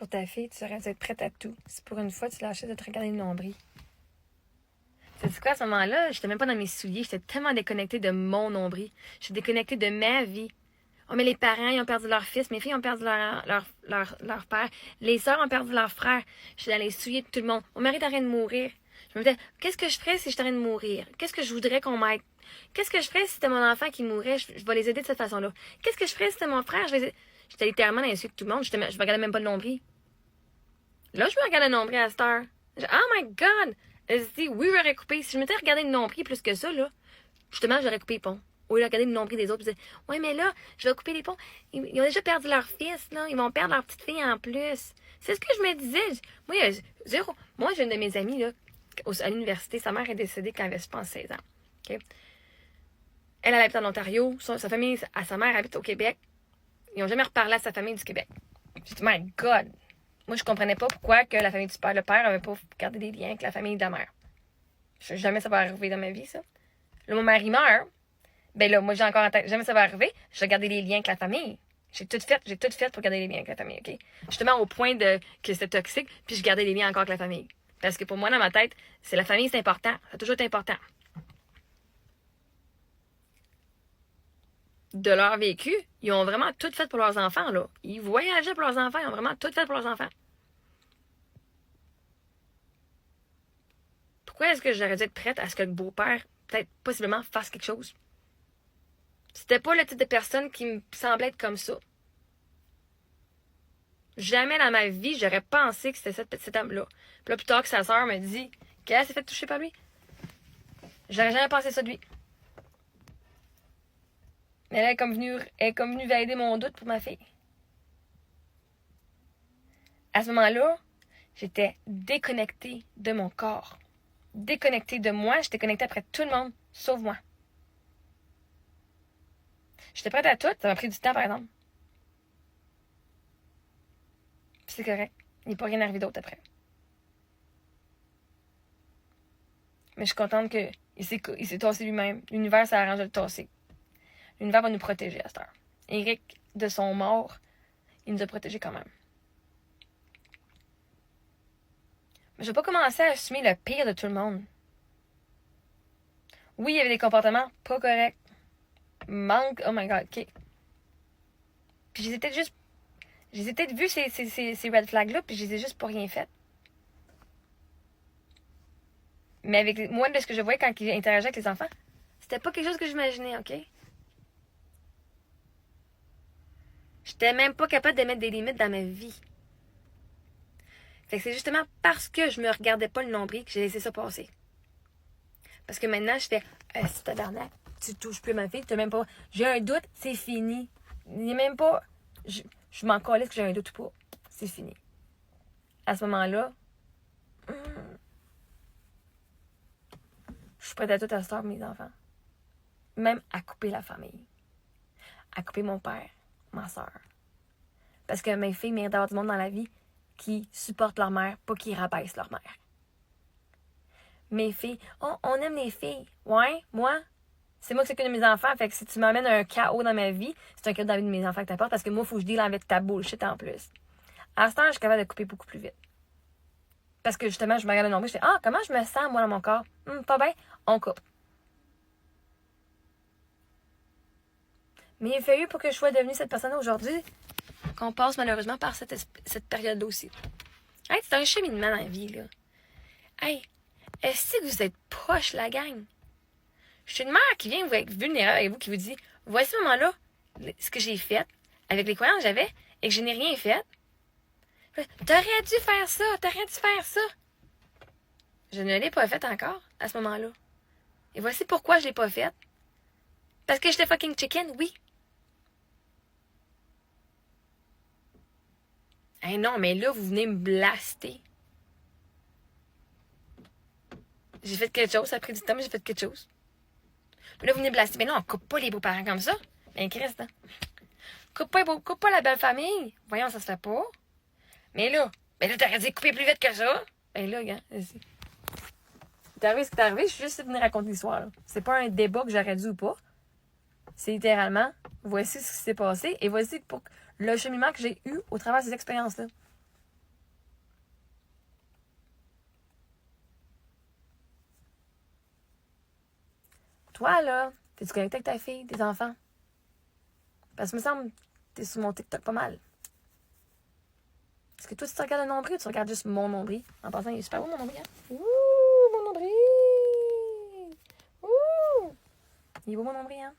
pour ta fille, tu aurais dû être prête à tout. Si pour une fois, tu lâchais de te regarder le nombril. C'est quoi, à ce moment-là, j'étais même pas dans mes souliers. J'étais tellement déconnectée de mon nombril. J'étais déconnectée de ma vie. Oh, mais les parents, ils ont perdu leur fils. Mes filles ont perdu leur père. Les sœurs ont perdu leur frère. Je suis dans les souliers de tout le monde. Mon mari est en train de mourir. Je me disais, qu'est-ce que je ferais si j'étais en train de mourir? Qu'est-ce que je voudrais qu'on m'aide? Qu'est-ce que je ferais si c'était mon enfant qui mourait? Je vais les aider de cette façon-là. Qu'est-ce que je ferais si c'était mon frère? J'étais littéralement dans les souliers de tout le monde. Je me regardais même pas le nombril. Là, je me regarde le nombril à cette heure. Oh my God! Elle se dit, oui, j'aurais coupé. Si je m'étais regardé le nombril plus que ça, là, justement, j'aurais coupé les ponts. Au lieu de regarder le nombril des autres, je disais, ouais, mais là, je vais couper les ponts. Ils ont déjà perdu leur fils, là. Ils vont perdre leur petite fille en plus. C'est ce que je me disais. Moi, zéro. Moi, j'ai une de mes amies, là, à l'université. Sa mère est décédée quand elle avait, je pense, 16 ans. Okay? Elle habite en Ontario. Sa famille, sa mère habite au Québec. Ils n'ont jamais reparlé à sa famille du Québec. J'ai dit, my God! Moi, je comprenais pas pourquoi que la famille du père, le père, avait pas gardé des liens avec la famille de la mère. Jamais ça va arriver dans ma vie, ça. Là, mon mari meurt. Ben là, moi, j'ai encore en tête, jamais ça va arriver. Je vais garder les liens avec la famille. J'ai tout fait pour garder les liens avec la famille, OK? Justement, au point que c'était toxique, puis je gardais les liens encore avec la famille. Parce que pour moi, dans ma tête, c'est la famille, c'est important. Ça a toujours été important. De leur vécu, ils ont vraiment tout fait pour leurs enfants, là. Ils voyageaient pour leurs enfants, ils ont vraiment tout fait pour leurs enfants. Pourquoi est-ce que j'aurais dû être prête à ce que le beau-père, peut-être, possiblement, fasse quelque chose? C'était pas le type de personne qui me semblait être comme ça. Jamais dans ma vie, j'aurais pensé que c'était cet homme-là. Puis là, plus tard que sa sœur me dit qu'elle s'est fait toucher par lui. J'aurais jamais pensé ça de lui. Mais elle est comme venue valider mon doute pour ma fille. À ce moment-là, j'étais déconnectée de mon corps. Déconnectée de moi, j'étais connectée après tout le monde, sauf moi. J'étais prête à tout, ça m'a pris du temps, par exemple. Puis c'est correct. Il n'est pas rien arrivé d'autre après. Mais je suis contente qu'il s'est tassé lui-même. L'univers s'est arrangé de le tasser. L'univers va nous protéger à cette heure. Eric, de son mort, il nous a protégés quand même. Mais je vais pas commencer à assumer le pire de tout le monde. Oui, il y avait des comportements pas corrects. Manque, oh my God, OK. Puis j'ai peut-être vu ces red flags-là, puis je les ai juste pas rien fait. Mais avec moi, de ce que je voyais quand il interageait avec les enfants, c'était pas quelque chose que j'imaginais, OK? J'étais même pas capable de mettre des limites dans ma vie. Fait que c'est justement parce que je me regardais pas le nombril que j'ai laissé ça passer. Parce que maintenant, je fais c'est tabarnak, tu touches plus ma fille, t'as même pas. J'ai un doute, c'est fini. Il n'y a même pas. Je m'en calisse que j'ai un doute ou pas. C'est fini. À ce moment-là, je suis prête à tout à pour mes enfants. Même à couper la famille. À couper mon père, ma soeur. Parce que mes filles méritent d'avoir du monde dans la vie qui supportent leur mère, pas qui rabaissent leur mère. Mes filles, oh, on aime les filles. Ouais, moi, c'est moi qui s'occupe de mes enfants. Fait que si tu m'amènes un chaos dans ma vie, c'est un chaos dans la vie de mes enfants que t'apportes parce que moi, il faut que je deal avec ta bullshit en plus. À ce temps, je suis capable de couper beaucoup plus vite. Parce que justement, je me regarde le nombril, je fais comment je me sens, moi, dans mon corps? Pas bien, on coupe. Mais il a fallu pour que je sois devenue cette personne aujourd'hui qu'on passe malheureusement par cette période-là aussi. Hey, c'est un cheminement dans la vie, là. Hey, est-ce que vous êtes proche, la gang? Je suis une mère qui vient vous être vulnérable avec vous, qui vous dit, voici ce moment-là, ce que j'ai fait, avec les croyances que j'avais, et que je n'ai rien fait. T'aurais dû faire ça, Je ne l'ai pas fait encore, à ce moment-là. Et voici pourquoi je l'ai pas fait. Parce que j'étais fucking chicken, oui. Hey non, mais là, vous venez me blaster. J'ai fait quelque chose, ça a pris du temps, mais j'ai fait quelque chose. Mais là, vous venez me blaster. Mais non, on coupe pas les beaux-parents comme ça. Ben, Christ, hein. Coupe pas la belle famille. Voyons, ça se fait pas. Mais là, t'aurais dû couper plus vite que ça. Ben là, gars, c'est arrivé ce qui est arrivé, je suis juste venue raconter l'histoire, là. C'est pas un débat que j'aurais dû ou pas. C'est littéralement, voici ce qui s'est passé et voici le cheminement que j'ai eu au travers de ces expériences-là. Toi, là, t'es-tu connecté avec ta fille, tes enfants? Parce que me semble que t'es sur mon TikTok pas mal. Est-ce que toi, tu te regardes le nombril ou tu regardes juste mon nombril? En passant, il est super beau, mon nombril, hein? Ouh, mon nombril! Ouh! Il est beau, mon nombril, hein?